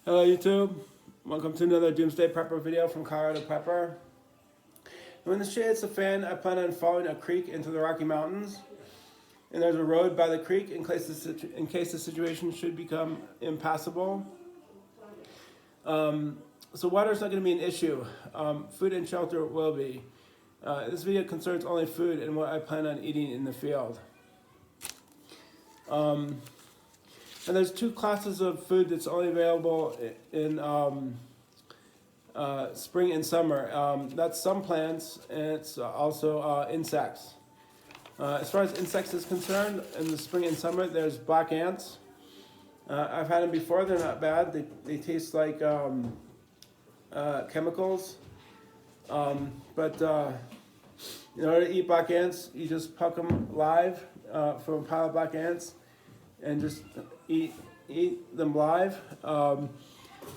Hello YouTube, welcome to another Doomsday Prepper video from Colorado Prepper. When the shades a fan, I plan on following a creek into the Rocky Mountains. And there's a road by the creek in case the situation should become impassable. So water is not going to be an issue. Food and shelter will be. This video concerns only food and what I plan on eating in the field. And there's two classes of food that's only available in spring and summer. That's some plants, and it's also insects. As far as insects is concerned, in the spring and summer, there's black ants. I've had them before. They're not bad. They taste like chemicals. But in order to eat black ants, you just pluck them live from a pile of black ants and just eat them live.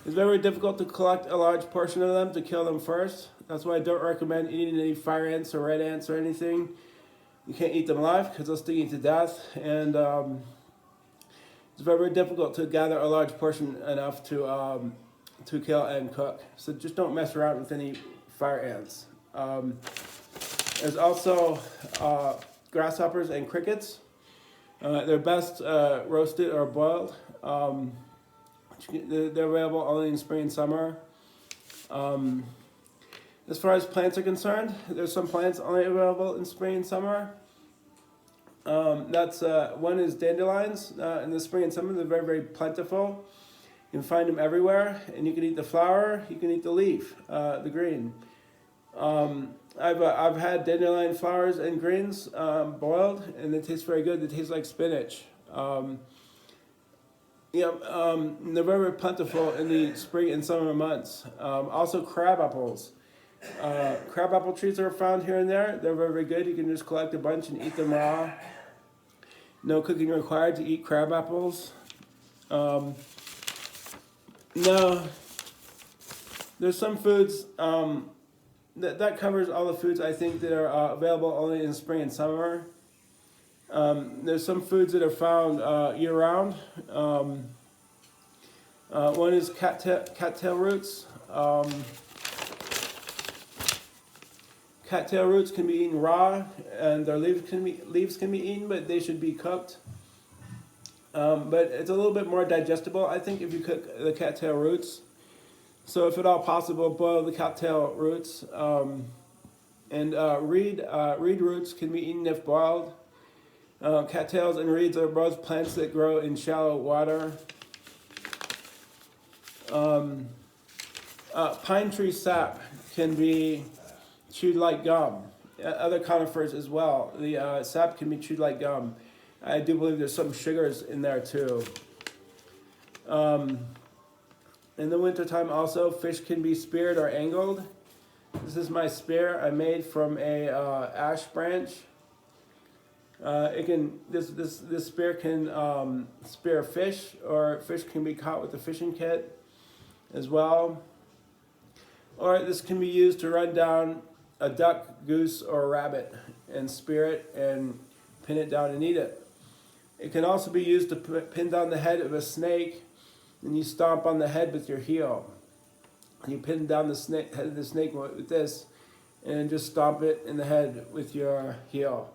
It's very difficult to collect a large portion of them to kill them first. That's why I don't recommend eating any fire ants or red ants or anything. You can't eat them live because they'll sting you to death, and it's very difficult to gather a large portion enough to kill and cook. So just don't mess around with any fire ants. There's also grasshoppers and crickets. They're best roasted or boiled. They're available only in spring and summer. As far as plants are concerned, there's some plants only available in spring and summer. One is dandelions. In the spring and summer, they're very, very plentiful. You can find them everywhere, and you can eat the flower, you can eat the leaf, the green. I've had dandelion flowers and greens boiled, and they taste very good. They taste like spinach. They're very, very plentiful in the spring and summer months. Also, crab apples. Crab apple trees are found here and there. They're very, very good. You can just collect a bunch and eat them raw. No cooking required to eat crab apples. No, there's some foods. That covers all the foods I think that are available only in spring and summer. There's some foods that are found year-round. One is cattail roots. Cattail roots can be eaten raw, and their leaves can be eaten, but they should be cooked. But it's a little bit more digestible, I think, if you cook the cattail roots. So if at all possible, boil the cattail roots. And reed roots can be eaten if boiled. Cattails and reeds are both plants that grow in shallow water. Pine tree sap can be chewed like gum. Other conifers as well. The sap can be chewed like gum. I do believe there's some sugars in there too. In the wintertime also, fish can be speared or angled. This is my spear I made from a ash branch. This spear can spear fish, or fish can be caught with a fishing kit as well. Or this can be used to run down a duck, goose, or a rabbit and spear it and pin it down and eat it. It can also be used to pin down the head of a snake, and you stomp on the head with your heel. You pin down the head of the snake with this, and just stomp it in the head with your heel.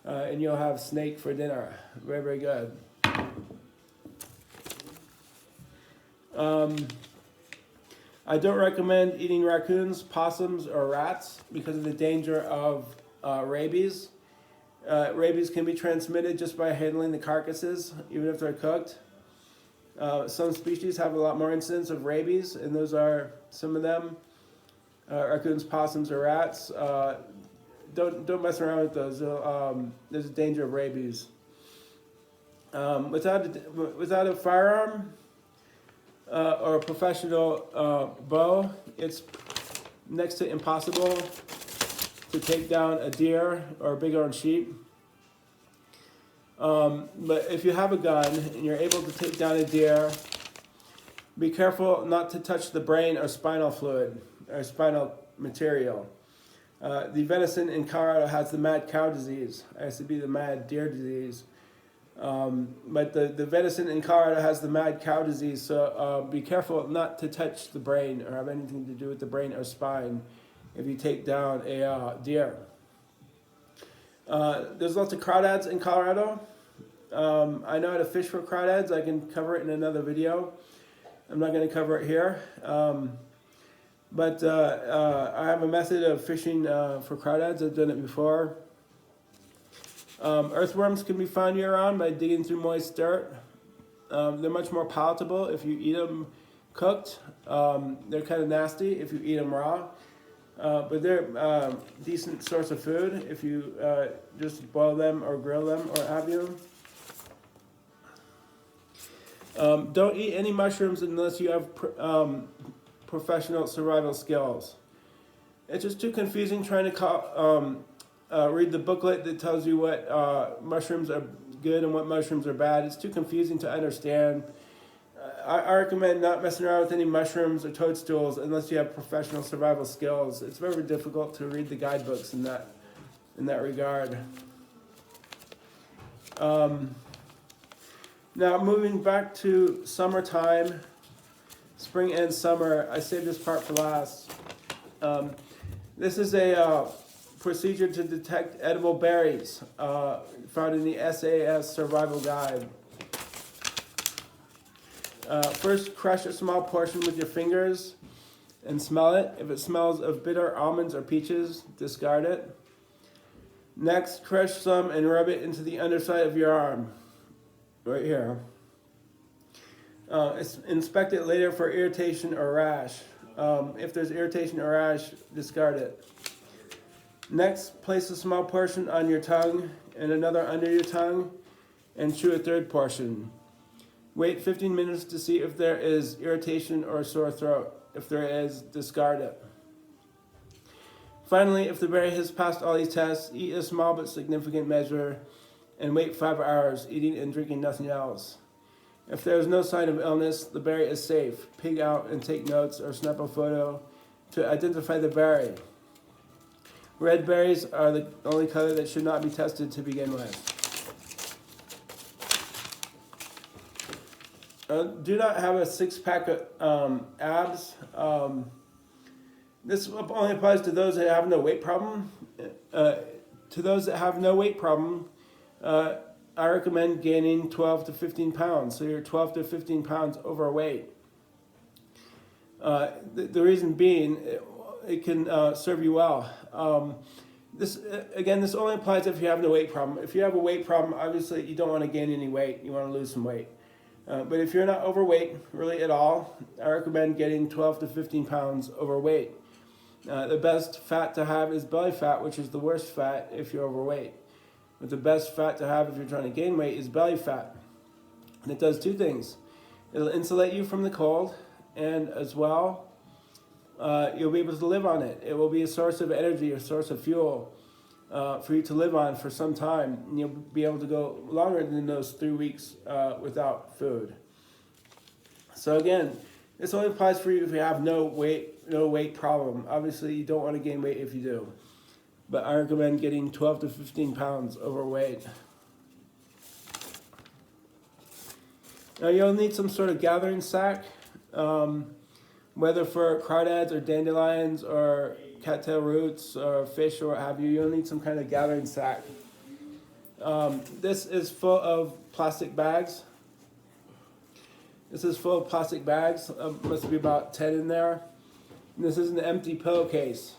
And you'll have snake for dinner. Very, very good. I don't recommend eating raccoons, possums, or rats because of the danger of rabies. Rabies can be transmitted just by handling the carcasses, even if they're cooked. Some species have a lot more incidence of rabies, and those are some of them. Raccoons, possums, or rats. Don't mess around with those. There's a danger of rabies. Without a firearm or a professional bow, it's next to impossible to take down a deer or a bighorn sheep. But if you have a gun and you're able to take down a deer, be careful not to touch the brain or spinal fluid or spinal material. The venison in Colorado has the mad cow disease. It used to be the mad deer disease. But the venison in Colorado has the mad cow disease, so be careful not to touch the brain or have anything to do with the brain or spine if you take down a deer. There's lots of crawdads in Colorado. I know how to fish for crawdads. I can cover it in another video. I'm not going to cover it here. But I have a method of fishing for crawdads. I've done it before. Earthworms can be found year-round by digging through moist dirt. They're much more palatable if you eat them cooked. They're kind of nasty if you eat them raw. But they're a decent source of food if you just boil them or grill them or have you. Don't eat any mushrooms unless you have professional survival skills. It's just too confusing trying to read the booklet that tells you what mushrooms are good and what mushrooms are bad. It's too confusing to understand. I recommend not messing around with any mushrooms or toadstools unless you have professional survival skills. It's very difficult to read the guidebooks in that regard. Now moving back to summertime, spring and summer. I saved this part for last. This is a procedure to detect edible berries found in the SAS Survival Guide. First, crush a small portion with your fingers and smell it. If it smells of bitter almonds or peaches, discard it. Next, crush some and rub it into the underside of your arm, right here. Inspect it later for irritation or rash. If there's irritation or rash, discard it. Next, place a small portion on your tongue and another under your tongue and chew a third portion. Wait 15 minutes to see if there is irritation or sore throat. If there is, discard it. Finally, if the berry has passed all these tests, eat a small but significant measure and wait 5 hours, eating and drinking nothing else. If there is no sign of illness, the berry is safe. Pig out and take notes or snap a photo to identify the berry. Red berries are the only color that should not be tested to begin with. Do not have a six-pack of abs. This only applies to those that have no weight problem. To those that have no weight problem, I recommend gaining 12 to 15 pounds. So you're 12 to 15 pounds overweight. The reason being, it can serve you well. This only applies if you have no weight problem. If you have a weight problem, obviously you don't want to gain any weight. You want to lose some weight. But if you're not overweight, really at all, I recommend getting 12 to 15 pounds overweight. The best fat to have is belly fat, which is the worst fat if you're overweight. But the best fat to have if you're trying to gain weight is belly fat. And it does two things. It'll insulate you from the cold, and as well, you'll be able to live on it. It will be a source of energy, a source of fuel for you to live on for some time. And you'll be able to go longer than those 3 weeks without food. So again, this only applies for you if you have no weight problem. Obviously, you don't want to gain weight if you do. But I recommend getting 12 to 15 pounds overweight. Now you'll need some sort of gathering sack, whether for crawdads or dandelions or cattail roots or fish or what have you. You'll need some kind of gathering sack. This is full of plastic bags. This is full of plastic bags. Must be about 10 in there. And this is an empty pillowcase.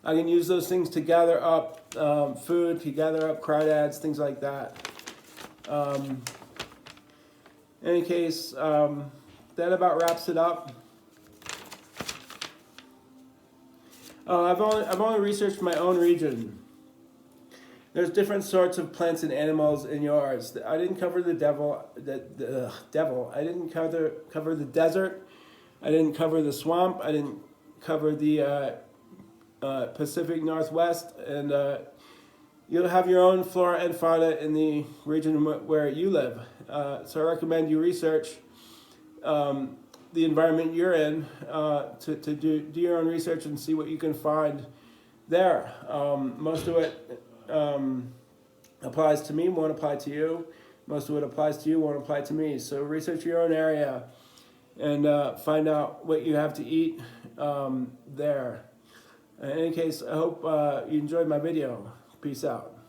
I can use those things to gather up food, to gather up crawdads, things like that. In any case, that about wraps it up. I've only researched my own region. There's different sorts of plants and animals in yours. I didn't cover the devil. I didn't cover the desert. I didn't cover the swamp. I didn't cover the Pacific Northwest, and you'll have your own flora and fauna in the region where you live. So I recommend you research the environment you're in to do your own research and see what you can find there. Most of it applies to me won't apply to you. Most of what applies to you won't apply to me. So research your own area and find out what you have to eat there. In any case, I hope you enjoyed my video. Peace out.